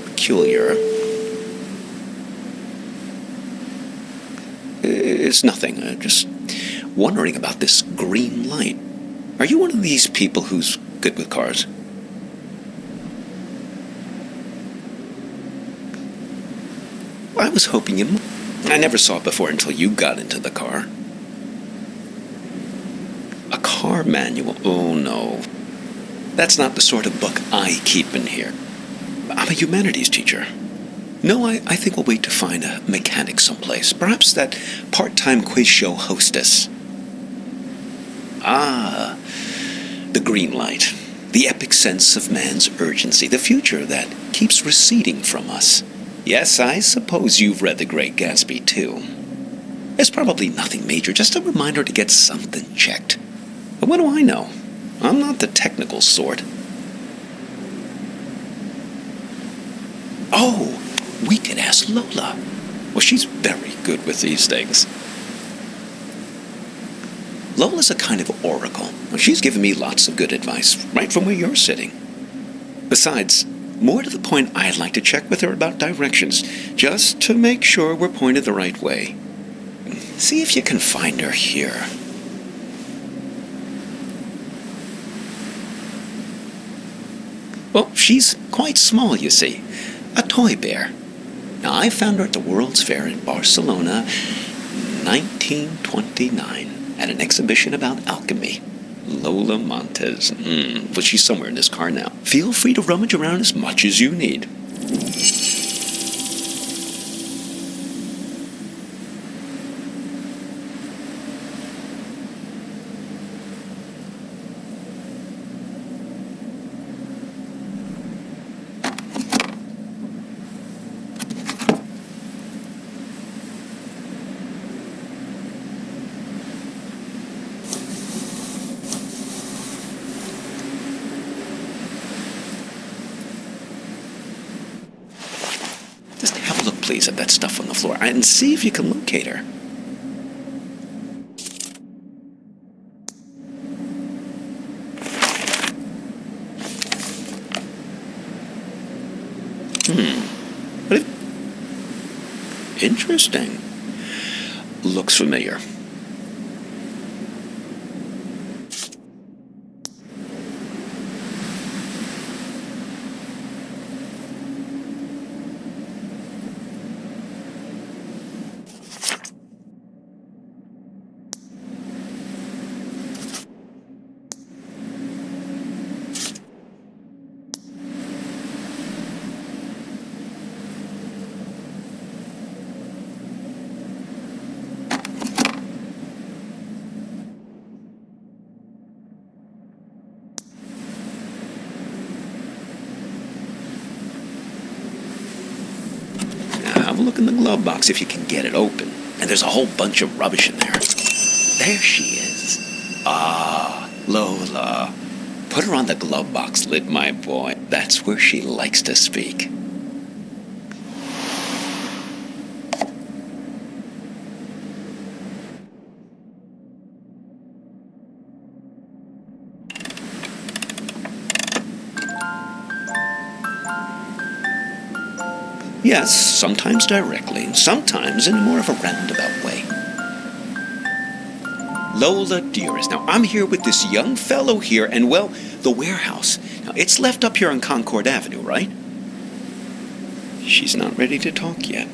Peculiar. It's nothing. Just wondering about this green light. Are you one of these people who's good with cars? I was hoping you... I never saw it before until you got into the car. A car manual? Oh no. That's not the sort of book I keep in here. I'm a humanities teacher. No, I think we'll wait to find a mechanic someplace. Perhaps that part-time quiz show hostess. Ah, the green light. The epic sense of man's urgency. The future that keeps receding from us. Yes, I suppose you've read The Great Gatsby, too. It's probably nothing major, just a reminder to get something checked. But what do I know? I'm not the technical sort. Oh, we could ask Lola. Well, she's very good with these things. Lola's a kind of oracle. She's given me lots of good advice, right from where you're sitting. Besides, more to the point, I'd like to check with her about directions, just to make sure we're pointed the right way. See if you can find her here. Well, she's quite small, you see. A toy bear. Now, I found her at the World's Fair in Barcelona, 1929, at an exhibition about alchemy. Lola Montez. Well, she's somewhere in this car now. Feel free to rummage around as much as you need. Just have a look, please, at that stuff on the floor and see if you can locate her. What if... Interesting. Looks familiar. Have a look in the glove box if you can get it open. And there's a whole bunch of rubbish in there. There she is. Ah, Lola. Put her on the glove box lid, my boy. That's where she likes to speak. Yes, sometimes directly, sometimes in more of a roundabout way. Lola, dearest, now I'm here with this young fellow here, and well, the warehouse. Now, it's left up here on Concord Avenue, right? She's not ready to talk yet.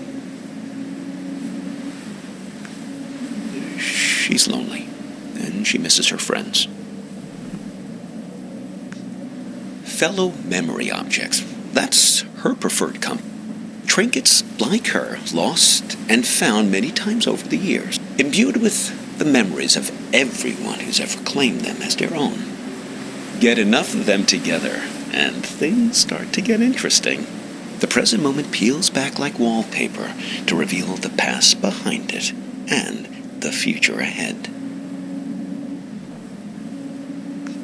She's lonely, and she misses her friends. Fellow memory objects, that's her preferred company. Trinkets like her, lost and found many times over the years, imbued with the memories of everyone who's ever claimed them as their own. Get enough of them together, and things start to get interesting. The present moment peels back like wallpaper to reveal the past behind it and the future ahead.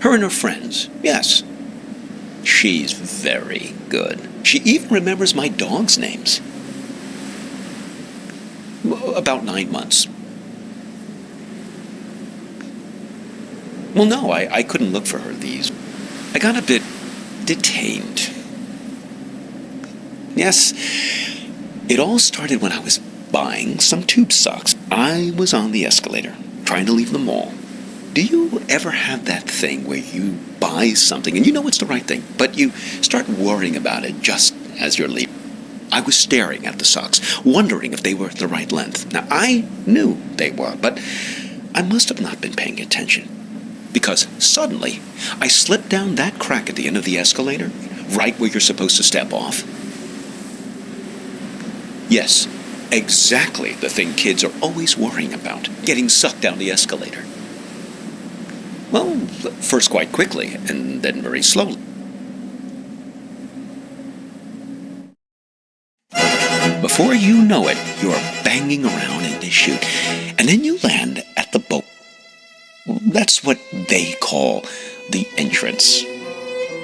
Her and her friends, yes. She's very good. She even remembers my dog's names. about 9 months. Well, no, I couldn't look for her these. I got a bit detained. Yes, it all started when I was buying some tube socks. I was on the escalator, trying to leave the mall. Do you ever have that thing where you buy something and you know it's the right thing, but you start worrying about it just as you're leaving? I was staring at the socks, wondering if they were the right length. Now, I knew they were, but I must have not been paying attention. Because suddenly, I slipped down that crack at the end of the escalator, right where you're supposed to step off. Yes, exactly the thing kids are always worrying about, getting sucked down the escalator. Well, first quite quickly, and then very slowly. Before you know it, you're banging around in this chute, and then you land at the boat. That's what they call the entrance.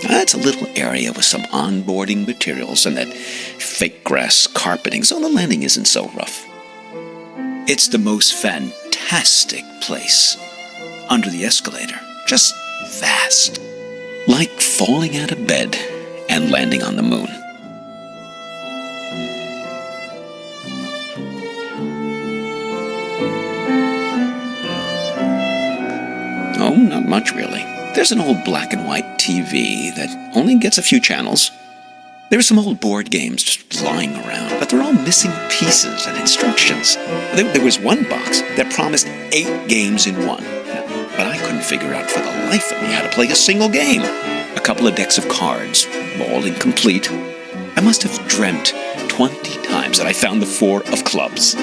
That's a little area with some onboarding materials and that fake grass carpeting, so the landing isn't so rough. It's the most fantastic place. Under the escalator, just vast. Like falling out of bed and landing on the moon. Oh, not much really. There's an old black and white TV that only gets a few channels. There's some old board games just lying around, but they're all missing pieces and instructions. There was one box that promised 8 games in one, but I couldn't figure out for the life of me how to play a single game. A couple of decks of cards, all incomplete. I must have dreamt 20 times that I found the 4 of clubs.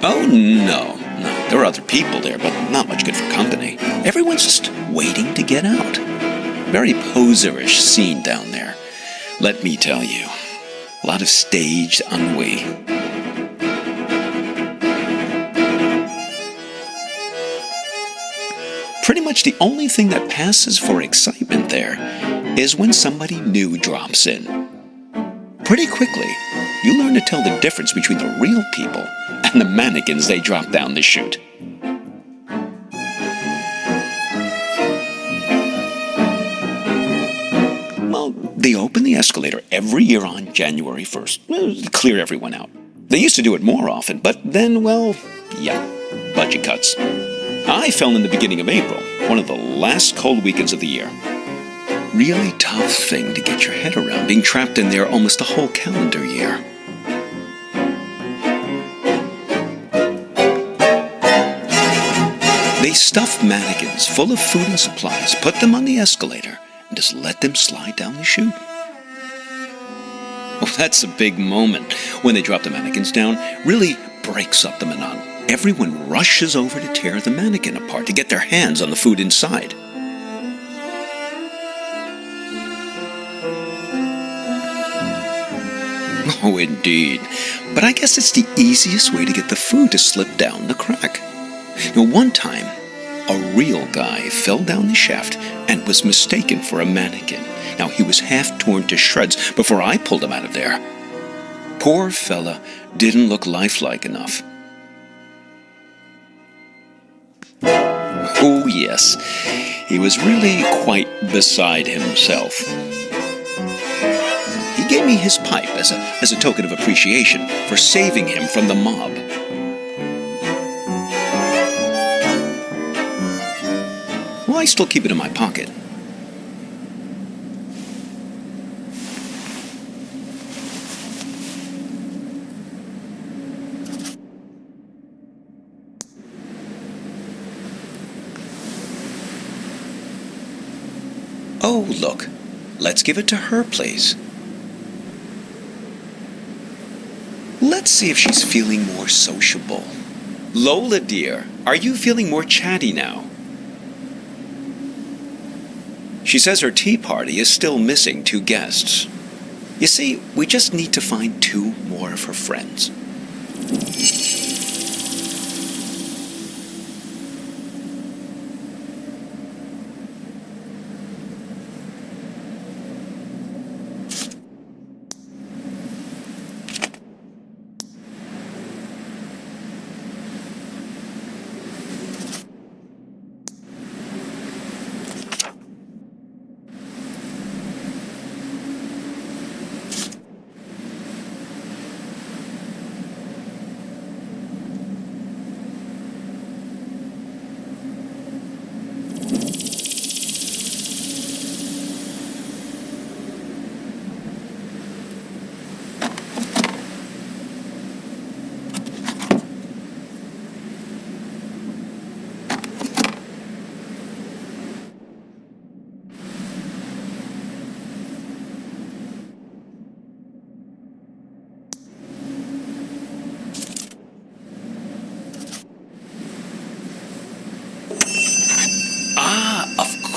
Oh, no. There are other people there, but not much good for company. Everyone's just waiting to get out. Very poserish scene down there. Let me tell you. A lot of staged ennui. Pretty much the only thing that passes for excitement there is when somebody new drops in. Pretty quickly, you learn to tell the difference between the real people and the mannequins they drop down the chute. Well, they open the escalator every year on January 1st. To clear everyone out. They used to do it more often, but then, well, yeah, budget cuts. I fell in the beginning of April, one of the last cold weekends of the year. Really tough thing to get your head around, being trapped in there almost a whole calendar year. They stuff mannequins full of food and supplies, put them on the escalator, and just let them slide down the chute. Well, that's a big moment when they drop the mannequins down. Really breaks up the monotony. Everyone rushes over to tear the mannequin apart to get their hands on the food inside. Oh, indeed. But I guess it's the easiest way to get the food to slip down the crack. One time, a real guy fell down the shaft and was mistaken for a mannequin. Now, he was half torn to shreds before I pulled him out of there. Poor fella didn't look lifelike enough. Oh, yes, he was really quite beside himself. He gave me his pipe as a token of appreciation for saving him from the mob. Well, I still keep it in my pocket. Oh, look. Let's give it to her, please. Let's see if she's feeling more sociable. Lola, dear, are you feeling more chatty now? She says her tea party is still missing 2 guests. You see, we just need to find 2 more of her friends.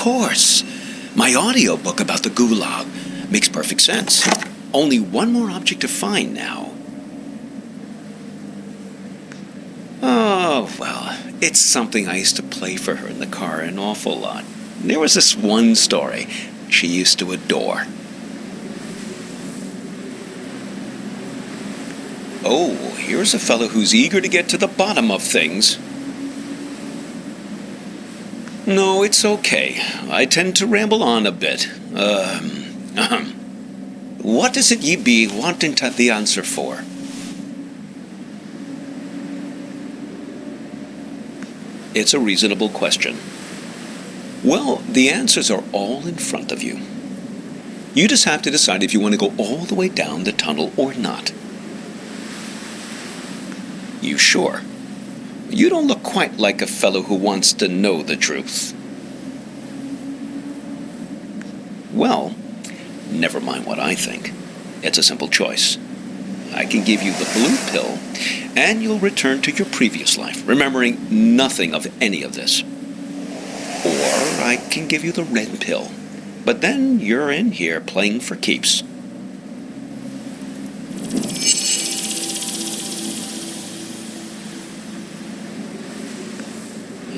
course. My audiobook about the Gulag makes perfect sense. Only one more object to find now. Oh, well, it's something I used to play for her in the car an awful lot. There was this one story she used to adore. Oh, here's a fellow who's eager to get to the bottom of things. No, it's okay. I tend to ramble on a bit. What is it ye be wanting to have the answer for? It's a reasonable question. Well, the answers are all in front of you. You just have to decide if you want to go all the way down the tunnel or not. You sure? You don't look quite like a fellow who wants to know the truth. Well, never mind what I think. It's a simple choice. I can give you the blue pill, and you'll return to your previous life, remembering nothing of any of this. Or I can give you the red pill, but then you're in here playing for keeps.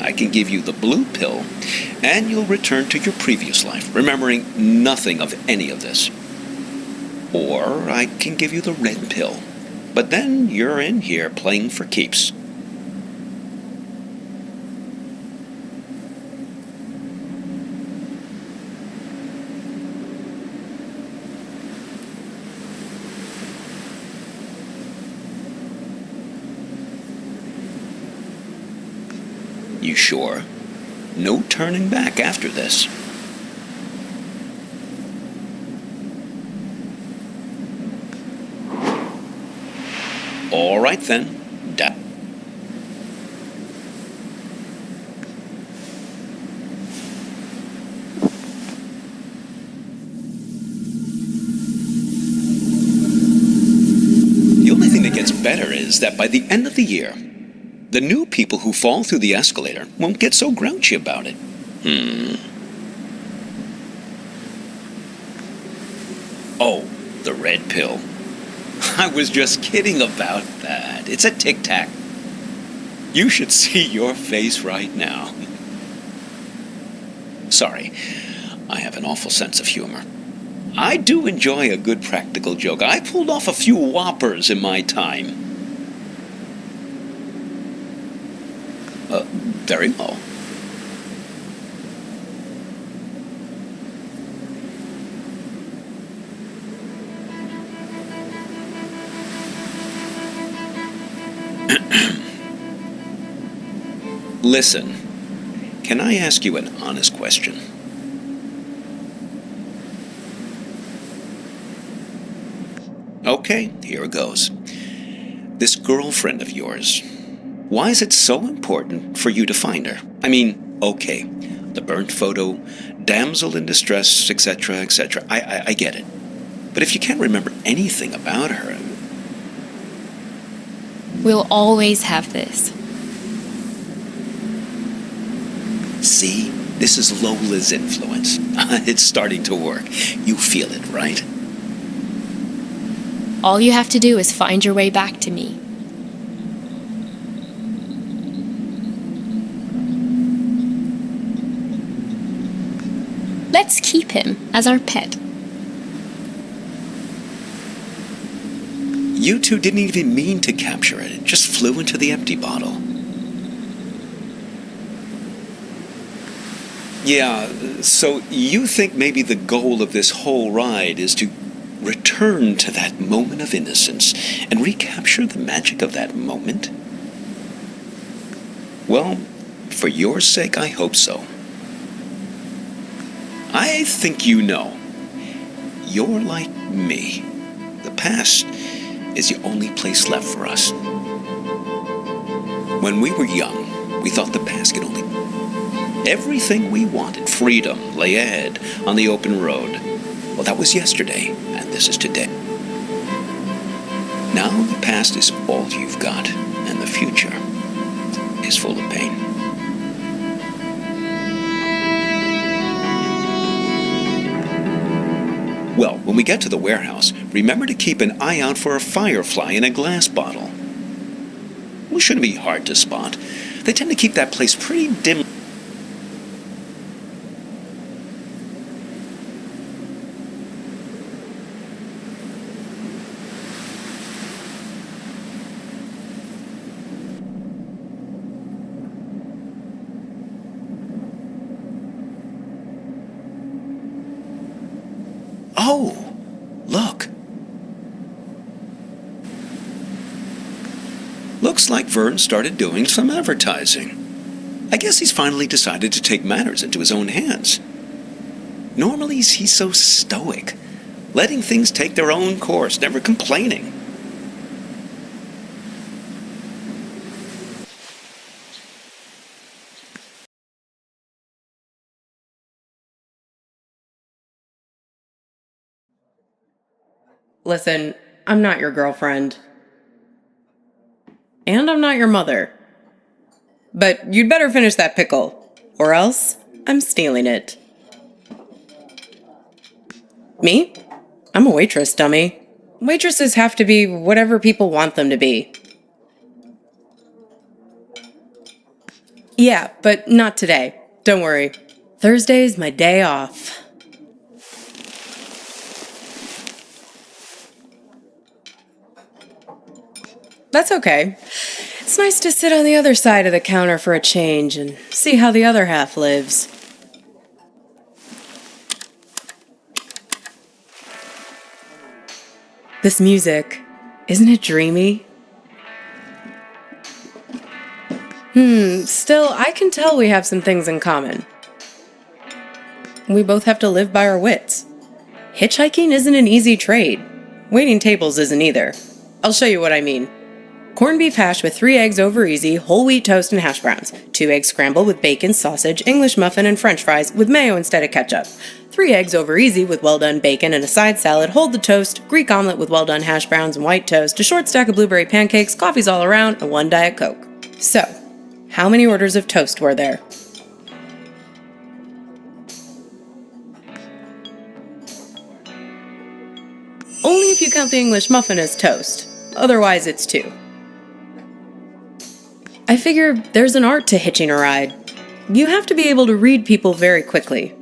I can give you the blue pill, and you'll return to your previous life, remembering nothing of any of this. Or I can give you the red pill, but then you're in here playing for keeps. You sure? No turning back after this. All right then. The only thing that gets better is that by the end of the year, the new people who fall through the escalator won't get so grouchy about it. Oh, the red pill. I was just kidding about that. It's a tic-tac. You should see your face right now. Sorry, I have an awful sense of humor. I do enjoy a good practical joke. I pulled off a few whoppers in my time. Very well. Listen, can I ask you an honest question? Okay, here it goes. This girlfriend of yours, why is it so important for you to find her? I mean, okay, the burnt photo, damsel in distress, etc., etc. I get it. But if you can't remember anything about her... We'll always have this. See? This is Lola's influence. It's starting to work. You feel it, right? All you have to do is find your way back to me. Let's keep him as our pet. You two didn't even mean to capture it. It just flew into the empty bottle. Yeah, so you think maybe the goal of this whole ride is to return to that moment of innocence and recapture the magic of that moment? Well, for your sake, I hope so. I think you know. You're like me. The past is the only place left for us. When we were young, we thought the past could only... Everything we wanted, freedom, lay ahead on the open road. Well, that was yesterday, and this is today. Now the past is all you've got, and the future is full of pain. Well, when we get to the warehouse, remember to keep an eye out for a firefly in a glass bottle. It shouldn't be hard to spot. They tend to keep that place pretty dim. Oh, look. Looks like Vern started doing some advertising. I guess he's finally decided to take matters into his own hands. Normally he's so stoic, letting things take their own course, never complaining. Listen, I'm not your girlfriend. And I'm not your mother. But you'd better finish that pickle, or else I'm stealing it. Me? I'm a waitress, dummy. Waitresses have to be whatever people want them to be. Yeah, but not today. Don't worry. Thursday's my day off. That's okay. It's nice to sit on the other side of the counter for a change and see how the other half lives. This music, isn't it dreamy? Still, I can tell we have some things in common. We both have to live by our wits. Hitchhiking isn't an easy trade. Waiting tables isn't either. I'll show you what I mean. Corned beef hash with 3 eggs over easy, whole wheat toast and hash browns. 2 eggs scrambled with bacon, sausage, English muffin, and french fries with mayo instead of ketchup. 3 eggs over easy with well-done bacon and a side salad, hold the toast, Greek omelet with well-done hash browns and white toast, a short stack of blueberry pancakes, coffees all around, and 1 Diet Coke. So, how many orders of toast were there? Only if you count the English muffin as toast. Otherwise, it's 2. I figure there's an art to hitching a ride. You have to be able to read people very quickly.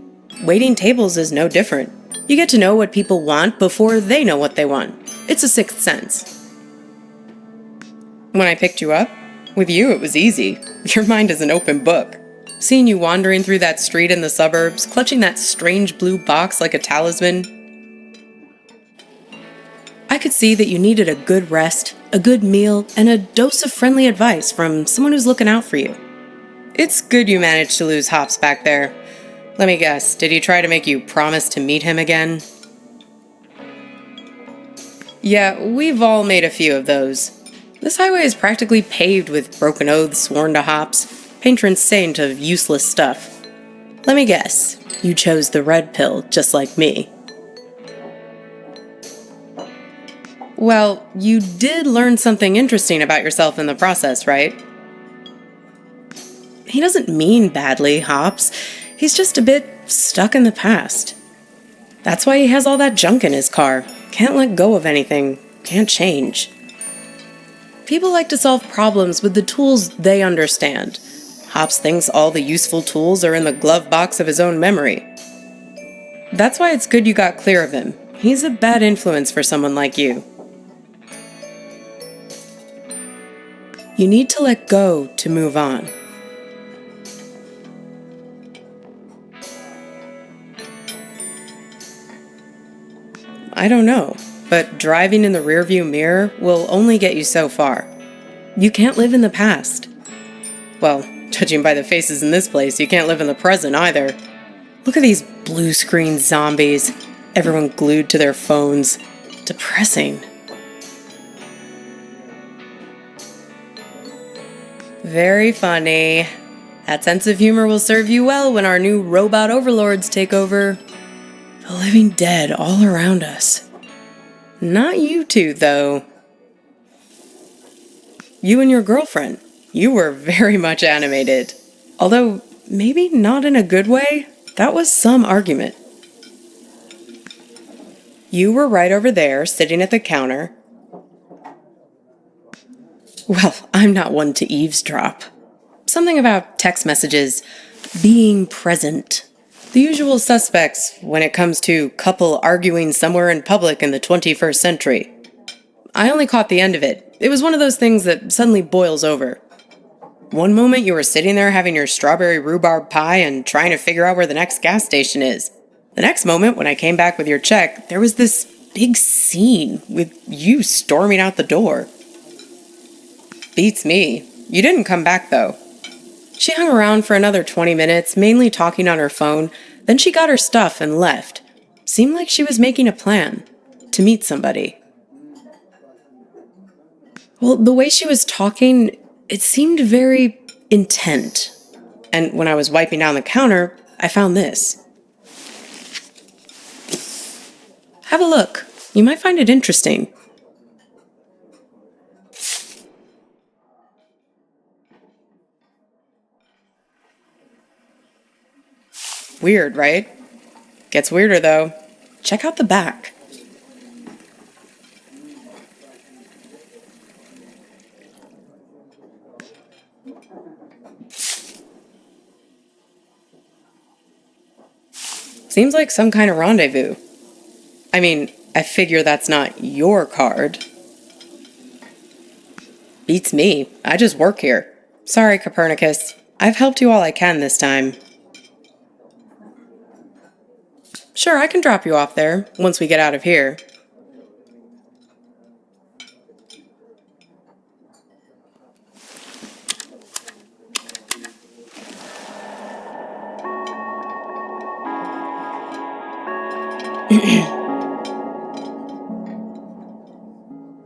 Waiting tables is no different. You get to know what people want before they know what they want. It's a sixth sense. When I picked you up, with you it was easy. Your mind is an open book. Seeing you wandering through that street in the suburbs, clutching that strange blue box like a talisman, I could see that you needed a good rest, a good meal, and a dose of friendly advice from someone who's looking out for you. It's good you managed to lose Hops back there. Let me guess, did he try to make you promise to meet him again? Yeah, we've all made a few of those. This highway is practically paved with broken oaths sworn to Hops, patron saint of useless stuff. Let me guess, you chose the red pill just like me. Well, you did learn something interesting about yourself in the process, right? He doesn't mean badly, Hops. He's just a bit stuck in the past. That's why he has all that junk in his car. Can't let go of anything. Can't change. People like to solve problems with the tools they understand. Hops thinks all the useful tools are in the glove box of his own memory. That's why it's good you got clear of him. He's a bad influence for someone like you. You need to let go to move on. I don't know, but driving in the rearview mirror will only get you so far. You can't live in the past. Well, judging by the faces in this place, you can't live in the present either. Look at these blue screen zombies. Everyone glued to their phones. Depressing. Very funny. That sense of humor will serve you well when our new robot overlords take over. The living dead all around us. Not you two, though. You and your girlfriend. You were very much animated. Although, maybe not in a good way. That was some argument. You were right over there, sitting at the counter. Well, I'm not one to eavesdrop. Something about text messages being present. The usual suspects when it comes to couple arguing somewhere in public in the 21st century. I only caught the end of it. It was one of those things that suddenly boils over. One moment you were sitting there having your strawberry rhubarb pie and trying to figure out where the next gas station is. The next moment, when I came back with your check, there was this big scene with you storming out the door. Beats me. You didn't come back, though. She hung around for another 20 minutes, mainly talking on her phone. Then she got her stuff and left. Seemed like she was making a plan to meet somebody. Well, the way she was talking, it seemed very intent. And when I was wiping down the counter, I found this. Have a look. You might find it interesting. Weird, right? Gets weirder, though. Check out the back. Seems like some kind of rendezvous. I mean, I figure that's not your card. Beats me. I just work here. Sorry, Copernicus. I've helped you all I can this time. Sure, I can drop you off there once we get out of here.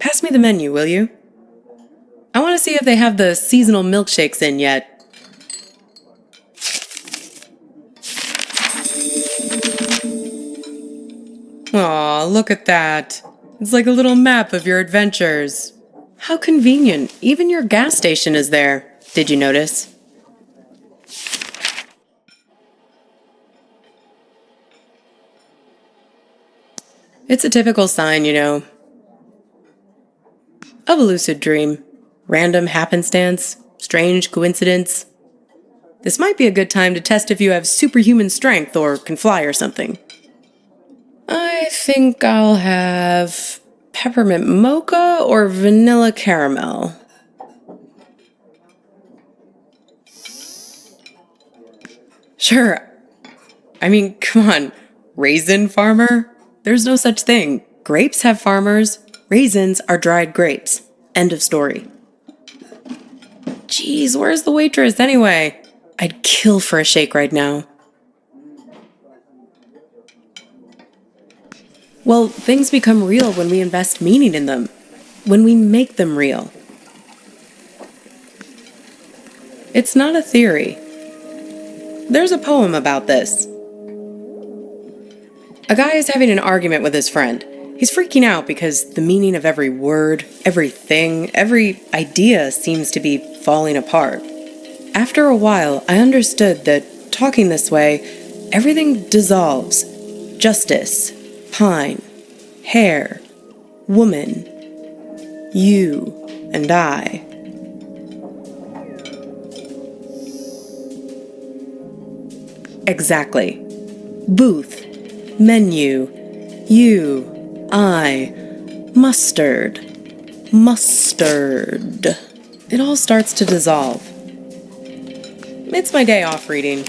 Pass me the menu, will you? I want to see if they have the seasonal milkshakes in yet. Aw, look at that. It's like a little map of your adventures. How convenient. Even your gas station is there. Did you notice? It's a typical sign, you know, of a lucid dream. Random happenstance, strange coincidence. This might be a good time to test if you have superhuman strength or can fly or something. I think I'll have peppermint mocha or vanilla caramel. Sure. I mean, come on. Raisin farmer? There's no such thing. Grapes have farmers. Raisins are dried grapes. End of story. Jeez, where's the waitress anyway? I'd kill for a shake right now. Well, things become real when we invest meaning in them. When we make them real. It's not a theory. There's a poem about this. A guy is having an argument with his friend. He's freaking out because the meaning of every word, everything, every idea seems to be falling apart. After a while, I understood that talking this way, everything dissolves. Justice, pine, hair, woman, you, and I. Exactly. Booth, menu, you, I, mustard. It all starts to dissolve. It's my day off reading.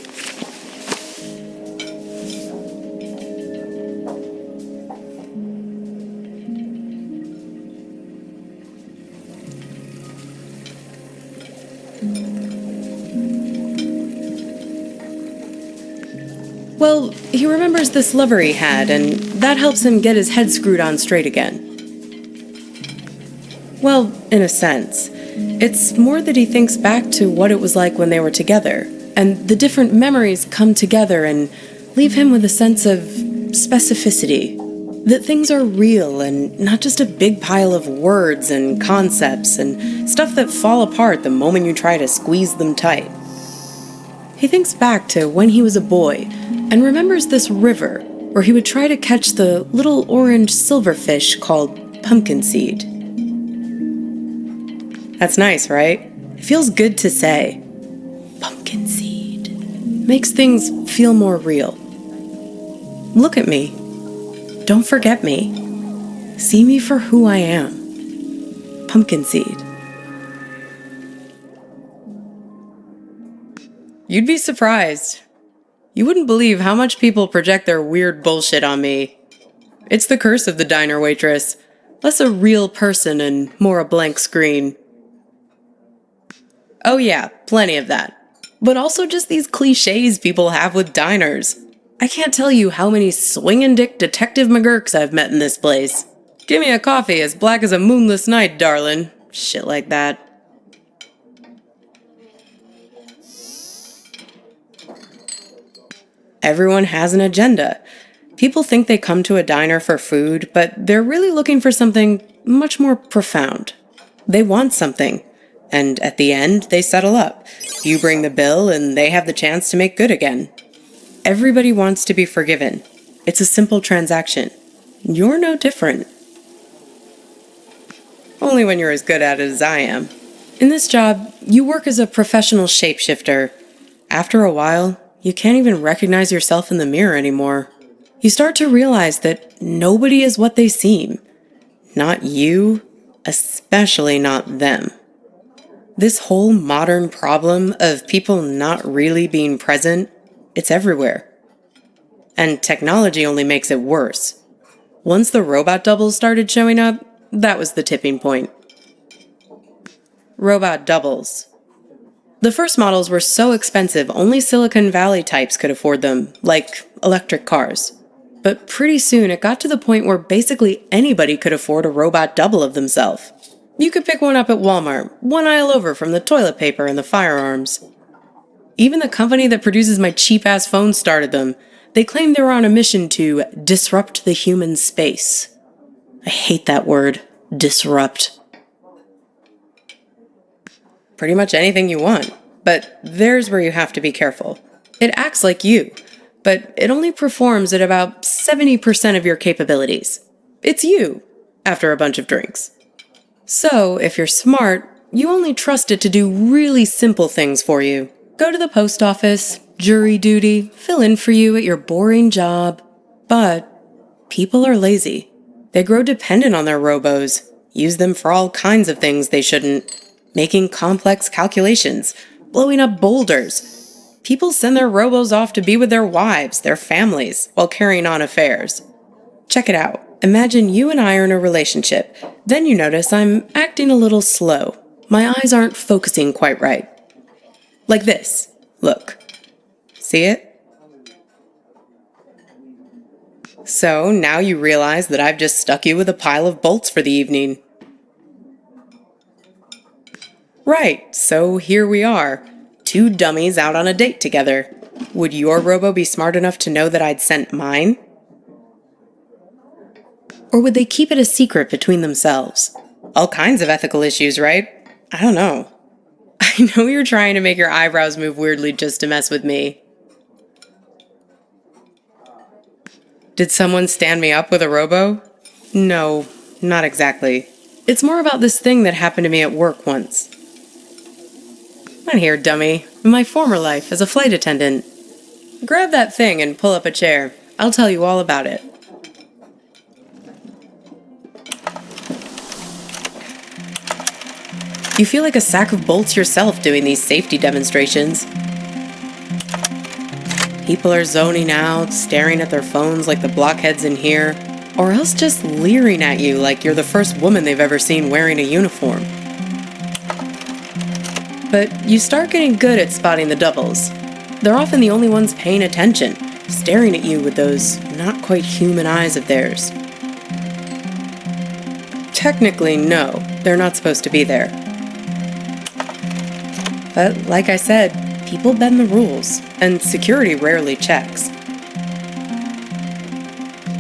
Well, he remembers this lover he had, and that helps him get his head screwed on straight again. Well, in a sense. It's more that he thinks back to what it was like when they were together, and the different memories come together and leave him with a sense of specificity. That things are real and not just a big pile of words and concepts and stuff that fall apart the moment you try to squeeze them tight. He thinks back to when he was a boy and remembers this river where he would try to catch the little orange silverfish called pumpkin seed. That's nice, right? It feels good to say. Pumpkin seed. Makes things feel more real. Look at me. Don't forget me. See me for who I am. Pumpkin seed. You'd be surprised. You wouldn't believe how much people project their weird bullshit on me. It's the curse of the diner waitress. Less a real person and more a blank screen. Oh yeah, plenty of that. But also just these cliches people have with diners. I can't tell you how many swingin' dick Detective McGurks I've met in this place. Give me a coffee as black as a moonless night, darlin'. Shit like that. Everyone has an agenda. People think they come to a diner for food, but they're really looking for something much more profound. They want something, and at the end, they settle up. You bring the bill, and they have the chance to make good again. Everybody wants to be forgiven. It's a simple transaction. You're no different. Only when you're as good at it as I am. In this job, you work as a professional shapeshifter. After a while, you can't even recognize yourself in the mirror anymore. You start to realize that nobody is what they seem. Not you, especially not them. This whole modern problem of people not really being present, it's everywhere. And technology only makes it worse. Once the robot doubles started showing up, that was the tipping point. Robot doubles. The first models were so expensive, only Silicon Valley types could afford them, like electric cars. But pretty soon it got to the point where basically anybody could afford a robot double of themselves. You could pick one up at Walmart, one aisle over from the toilet paper and the firearms. Even the company that produces my cheap-ass phone started them. They claimed they were on a mission to disrupt the human space. I hate that word, disrupt. Pretty much anything you want, but there's where you have to be careful. It acts like you, but it only performs at about 70% of your capabilities. It's you, after a bunch of drinks. So, if you're smart, you only trust it to do really simple things for you. Go to the post office, jury duty, fill in for you at your boring job. But people are lazy. They grow dependent on their robos, use them for all kinds of things they shouldn't. Making complex calculations, blowing up boulders. People send their robos off to be with their wives, their families, while carrying on affairs. Check it out. Imagine you and I are in a relationship. Then you notice I'm acting a little slow. My eyes aren't focusing quite right. Like this. Look. See it? So now you realize that I've just stuck you with a pile of bolts for the evening. Right, so here we are, two dummies out on a date together. Would your robo be smart enough to know that I'd sent mine? Or would they keep it a secret between themselves? All kinds of ethical issues, right? I don't know. I know you're trying to make your eyebrows move weirdly just to mess with me. Did someone stand me up with a robo? No, not exactly. It's more about this thing that happened to me at work once. Not here, dummy. In my former life as a flight attendant. Grab that thing and pull up a chair. I'll tell you all about it. You feel like a sack of bolts yourself doing these safety demonstrations. People are zoning out, staring at their phones like the blockheads in here, or else just leering at you like you're the first woman they've ever seen wearing a uniform. But you start getting good at spotting the doubles. They're often the only ones paying attention, staring at you with those not quite human eyes of theirs. Technically, no, they're not supposed to be there. But like I said, people bend the rules, and security rarely checks.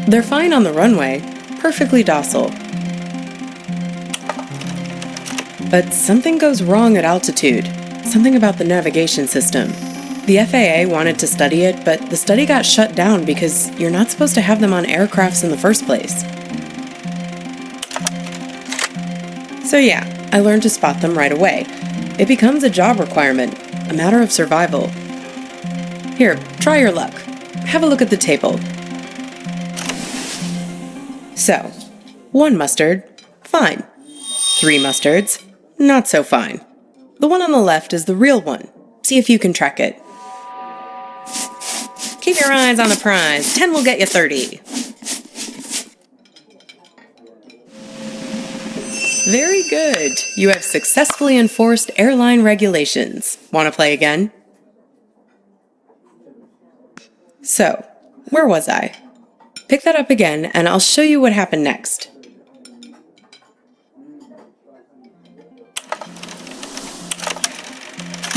They're fine on the runway, perfectly docile. But something goes wrong at altitude, something about the navigation system. The FAA wanted to study it, but the study got shut down because you're not supposed to have them on aircrafts in the first place. So yeah, I learned to spot them right away. It becomes a job requirement, a matter of survival. Here, try your luck. Have a look at the table. So, 1 mustard, fine. 3 mustards, not so fine. The one on the left is the real one. See if you can track it. Keep your eyes on the prize. 10 will get you 30. Very good. You have successfully enforced airline regulations. Want to play again? So, where was I? Pick that up again, and I'll show you what happened next.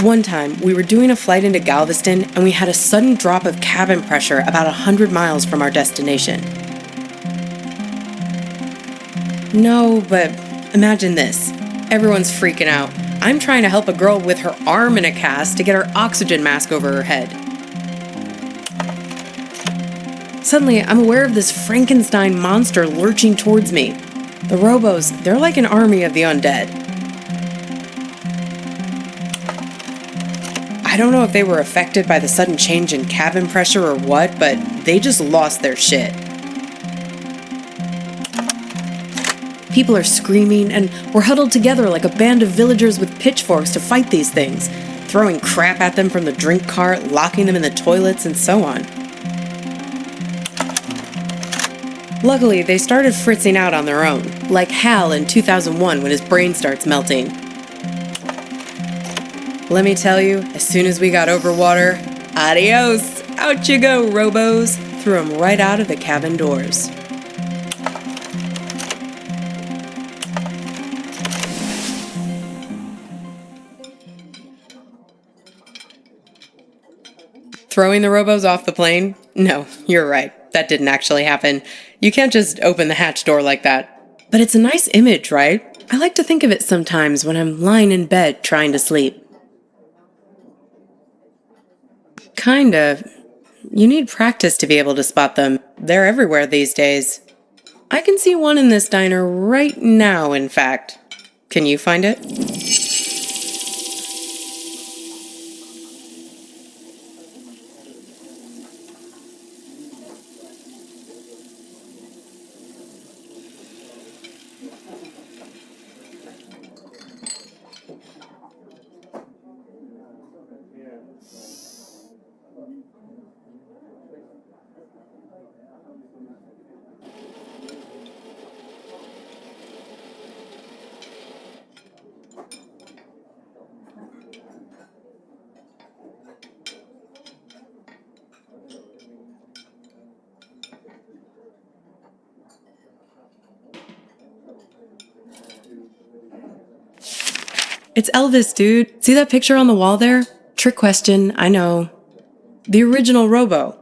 One time, we were doing a flight into Galveston, and we had a sudden drop of cabin pressure about 100 miles from our destination. No, but imagine this. Everyone's freaking out. I'm trying to help a girl with her arm in a cast to get her oxygen mask over her head. Suddenly, I'm aware of this Frankenstein monster lurching towards me. The robos, they're like an army of the undead. I don't know if they were affected by the sudden change in cabin pressure or what, but they just lost their shit. People are screaming, and we're huddled together like a band of villagers with pitchforks to fight these things, throwing crap at them from the drink cart, locking them in the toilets, and so on. Luckily, they started fritzing out on their own, like Hal in 2001 when his brain starts melting. Let me tell you, as soon as we got over water, adios! Out you go, robos! Threw them right out of the cabin doors. Throwing the robos off the plane? No, you're right. That didn't actually happen. You can't just open the hatch door like that. But it's a nice image, right? I like to think of it sometimes when I'm lying in bed trying to sleep. Kind of. You need practice to be able to spot them. They're everywhere these days. I can see one in this diner right now, in fact. Can you find it? It's Elvis, dude. See that picture on the wall there? Trick question, I know. The original Robo.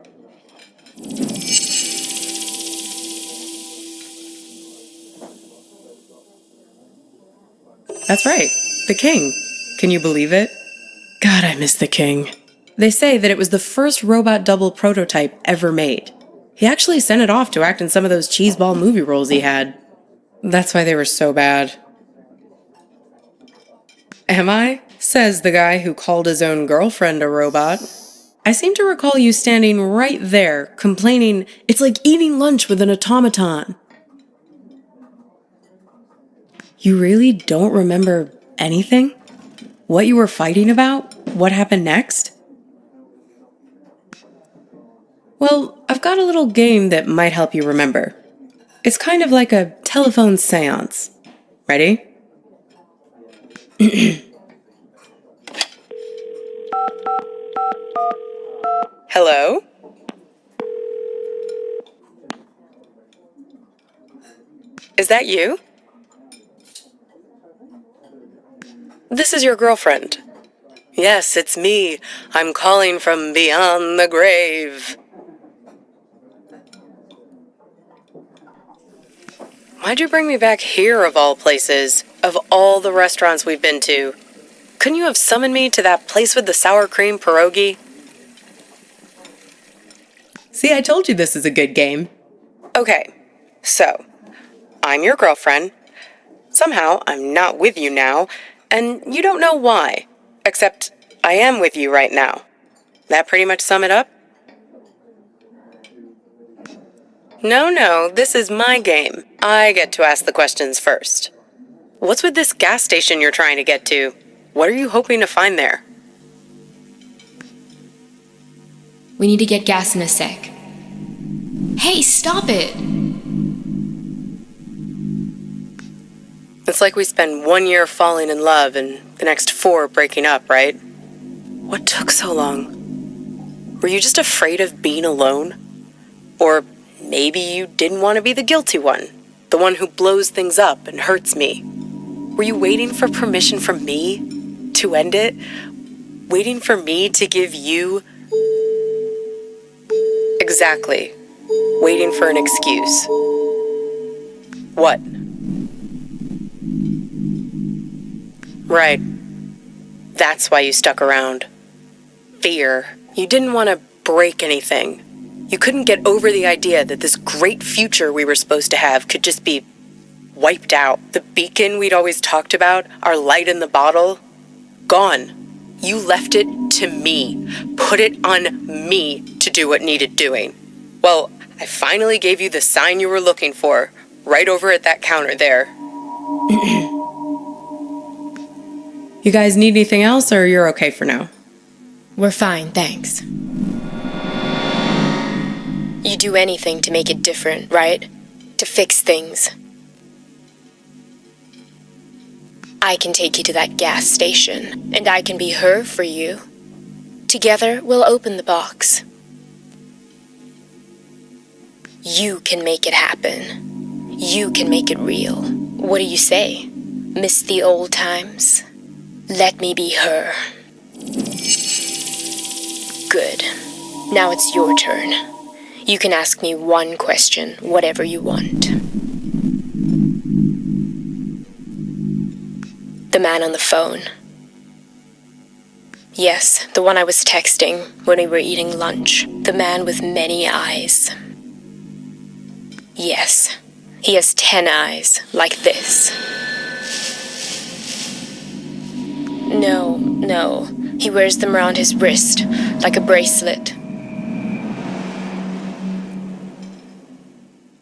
That's right, the King. Can you believe it? God, I miss the King. They say that it was the first robot double prototype ever made. He actually sent it off to act in some of those cheeseball movie roles he had. That's why they were so bad. Am I? Says the guy who called his own girlfriend a robot. I seem to recall you standing right there, complaining, it's like eating lunch with an automaton. You really don't remember anything? What you were fighting about? What happened next? Well, I've got a little game that might help you remember. It's kind of like a telephone seance. Ready? Hello? Is that you? This is your girlfriend. Yes, it's me. I'm calling from beyond the grave. Why'd you bring me back here, of all places? Of all the restaurants we've been to? Couldn't you have summoned me to that place with the sour cream pierogi? See, I told you this is a good game. Okay, so, I'm your girlfriend. Somehow, I'm not with you now, and you don't know why. Except, I am with you right now. That pretty much sum it up? No, this is my game. I get to ask the questions first. What's with this gas station you're trying to get to? What are you hoping to find there? We need to get gas in a sec. Hey, stop it! It's like we spend 1 year falling in love and the next 4 breaking up, right? What took so long? Were you just afraid of being alone? Or maybe you didn't want to be the guilty one, the one who blows things up and hurts me. Were you waiting for permission from me to end it? Waiting for me to give you... Exactly. Waiting for an excuse. What? Right. That's why you stuck around. Fear. You didn't want to break anything. You couldn't get over the idea that this great future we were supposed to have could just be wiped out. The beacon we'd always talked about, our light in the bottle, gone. You left it to me. Put it on me to do what needed doing. Well, I finally gave you the sign you were looking for, right over at that counter there. You guys need anything else, or you're okay for now? We're fine, thanks. You do anything to make it different, right? To fix things. I can take you to that gas station, and I can be her for you. Together, we'll open the box. You can make it happen. You can make it real. What do you say? Miss the old times? Let me be her. Good. Now it's your turn. You can ask me one question, whatever you want. The man on the phone. Yes, the one I was texting when we were eating lunch. The man with many eyes. Yes, he has 10 eyes, like this. No, he wears them around his wrist, like a bracelet.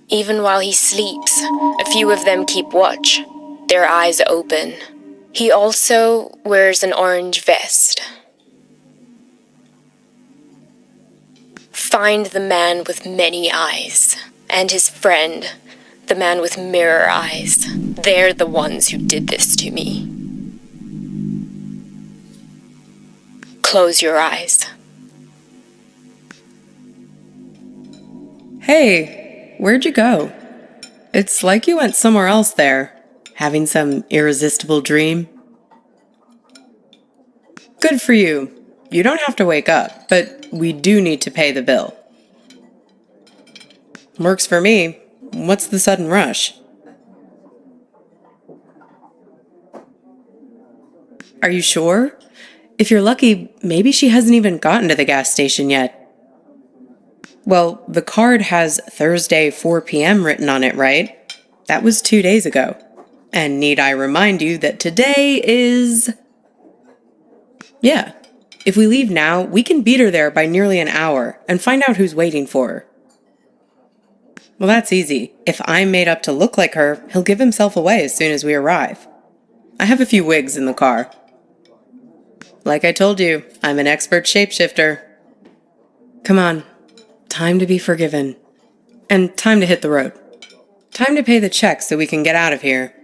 Even while he sleeps, a few of them keep watch, their eyes open. He also wears an orange vest. Find the man with many eyes, and his friend, the man with mirror eyes. They're the ones who did this to me. Close your eyes. Hey, where'd you go? It's like you went somewhere else there. Having some irresistible dream? Good for you. You don't have to wake up, but we do need to pay the bill. Works for me. What's the sudden rush? Are you sure? If you're lucky, maybe she hasn't even gotten to the gas station yet. Well, the card has Thursday 4 p.m. written on it, right? That was 2 days ago. And need I remind you that today is... Yeah. If we leave now, we can beat her there by nearly an hour and find out who's waiting for her. Well, that's easy. If I'm made up to look like her, he'll give himself away as soon as we arrive. I have a few wigs in the car. Like I told you, I'm an expert shapeshifter. Come on. Time to be forgiven. And time to hit the road. Time to pay the check so we can get out of here.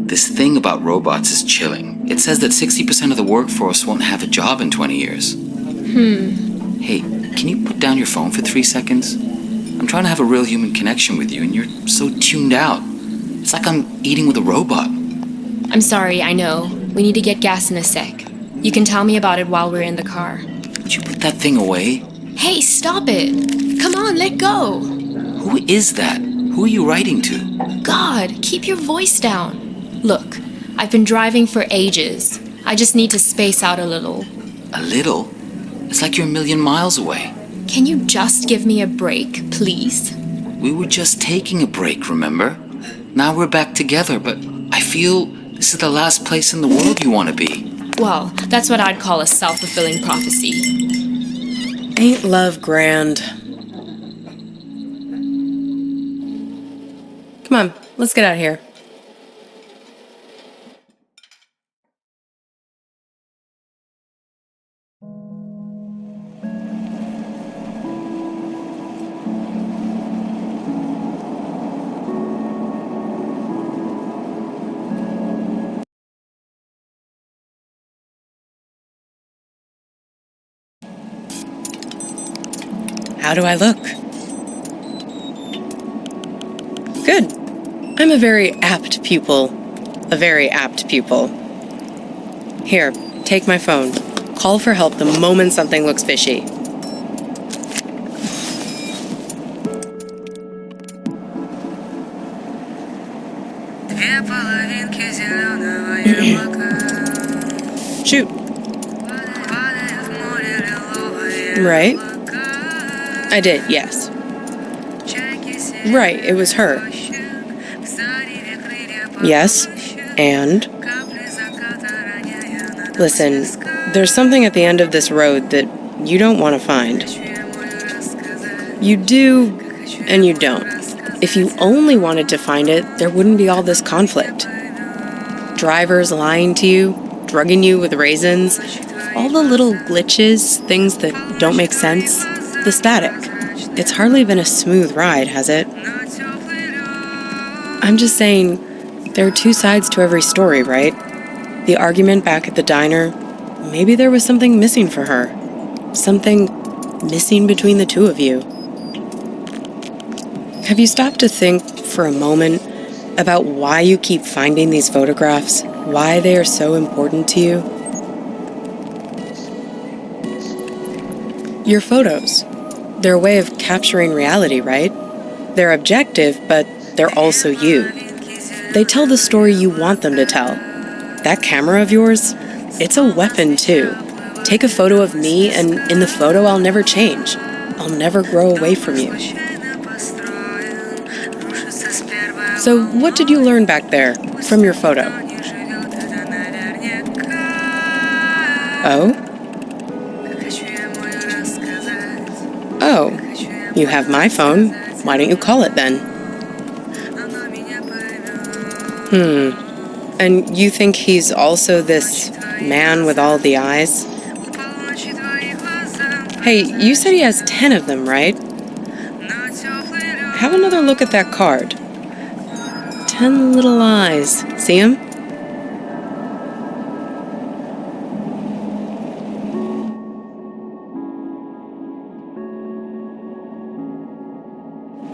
This thing about robots is chilling. It says that 60% of the workforce won't have a job in 20 years. Hey, can you put down your phone for 3 seconds? I'm trying to have a real human connection with you, and you're so tuned out. It's like I'm eating with a robot. I'm sorry, I know. We need to get gas in a sec. You can tell me about it while we're in the car. Would you put that thing away? Hey, stop it! Come on, let go! Who is that? Who are you writing to? God, keep your voice down. Look, I've been driving for ages. I just need to space out a little. A little? It's like you're a million miles away. Can you just give me a break, please? We were just taking a break, remember? Now we're back together, but I feel this is the last place in the world you want to be. Well, that's what I'd call a self-fulfilling prophecy. Ain't love grand? Come on, let's get out of here. How do I look? Good. I'm a very apt pupil. A very apt pupil. Here, take my phone. Call for help the moment something looks fishy. Shoot. Right? I did, yes. Right, it was her. Yes, and? Listen, there's something at the end of this road that you don't want to find. You do, and you don't. If you only wanted to find it, there wouldn't be all this conflict. Drivers lying to you, drugging you with raisins, all the little glitches, things that don't make sense, the static. It's hardly been a smooth ride, has it? I'm just saying, there are two sides to every story, right? The argument back at the diner, maybe there was something missing for her. Something missing between the two of you. Have you stopped to think for a moment about why you keep finding these photographs? Why they are so important to you? Your photos. They're a way of capturing reality, right? They're objective, but they're also you. They tell the story you want them to tell. That camera of yours, it's a weapon too. Take a photo of me, and in the photo I'll never change. I'll never grow away from you. So what did you learn back there from your photo? Oh? Oh, you have my phone. Why don't you call it then? And you think he's also this man with all the eyes? Hey, you said he has 10 of them, right? Have another look at that card. 10 little eyes. See him?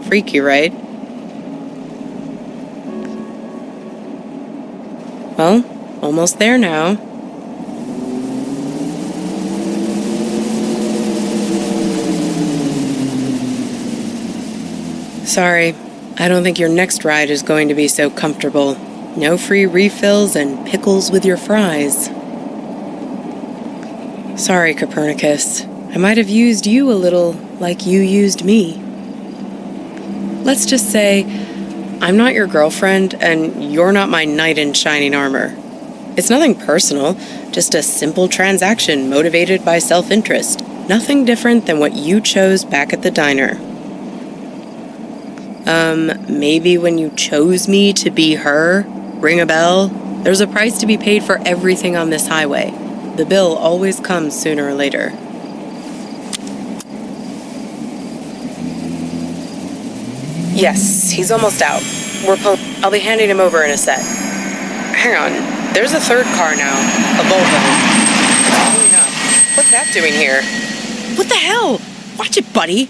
Freaky, right? Well, almost there now. Sorry, I don't think your next ride is going to be so comfortable. No free refills and pickles with your fries. Sorry, Copernicus. I might have used you a little like you used me. Let's just say, I'm not your girlfriend, and you're not my knight in shining armor. It's nothing personal, just a simple transaction motivated by self-interest. Nothing different than what you chose back at the diner. Maybe when you chose me to be her, ring a bell? There's a price to be paid for everything on this highway. The bill always comes sooner or later. Yes, he's almost out. I'll be handing him over in a sec. Hang on, there's a third car now. A Volvo. It's pulling up. What's that doing here? What the hell? Watch it, buddy.